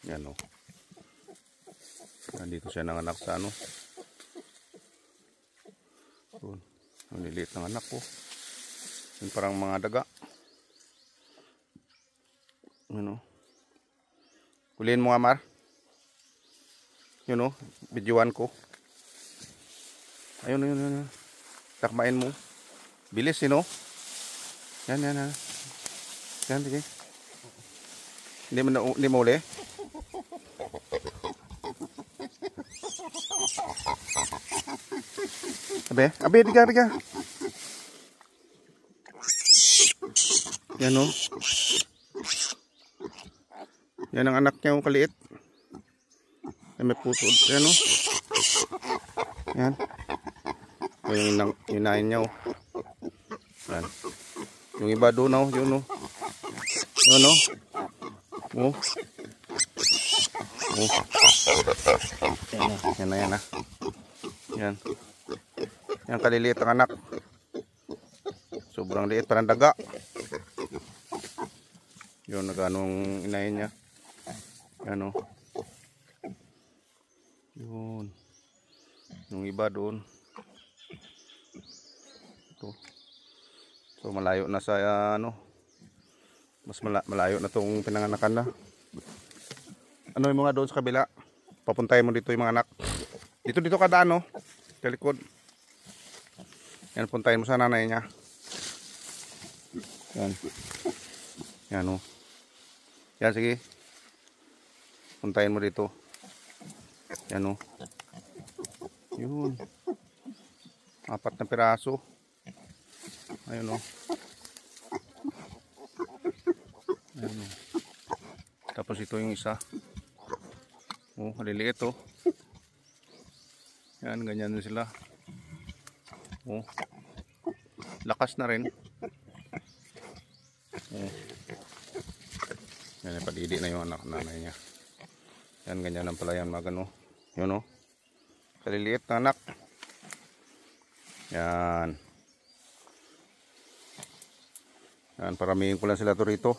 Yan o. Nandito siya nanganak sa ano. Doon. Ang liliit ng anak ko. Yung parang mga daga. Ano. Kuliin mo nga, Mar. Yun o. Videoan ko. Ayun, yun. Takmain mo. Bilis, yun o. Yan. Yan, sige. Hindi mo uli. Abe, diga. Yan o. Yan ang anak niya yung kaliit. Yan, may puso. Yan o. Yan. Yung inahin niya o. Yan. Yung iba doon o. Yun o. Yun o. Oh. Yan na. Yan. Yan kaliliit ang anak. Sobrang liit, parang daga. Yun, nagano'ng inahin niya. Yan o. Yun. Yung iba doon. Ito. So malayo na sa ano. Mas malayo na itong pinanganakan na. Ano yung mga doon sa kabila? Papuntahin mo dito yung mga anak. Dito ka daan, no? Sa likod. Yan, puntahin mo sa nanay niya. Yan, no? Yan, sige. Puntahin mo dito. Yan, no? Yun. 4 na piraso. Ayun, no? Ayun, no? Tapos ito yung isa. Oh, maliliit oh. Yan, ganyan din sila. Oh. Lakas na rin. Oh. Yan, padidi na yung anak nanay niya. Yan, ganyan lang pala yan mga gano. Yun oh. Kaliliit na anak. Yan. Yan, paramihin ko lang sila to rito.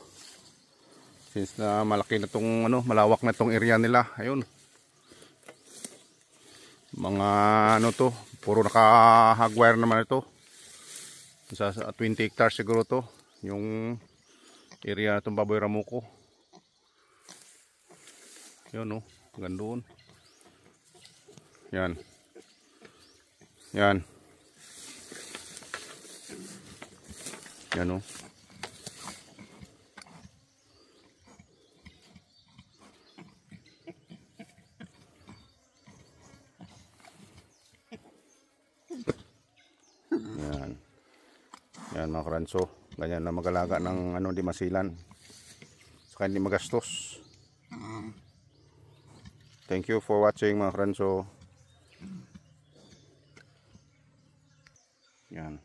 Since na malaki na tong ano, malawak na tong area nila. Ayun. Mga ano to, puro naka-hagwire naman ito. Sa 20 hectares siguro to, yung area na itong baboy ramuko. Yun oh, hanggang doon. Yan. Yan. Yan oh. Yan mga karanso, ganyan na mag-alaga ng ano, di masilan, saka hindi magastos. Thank you for watching mga karanso. Yan.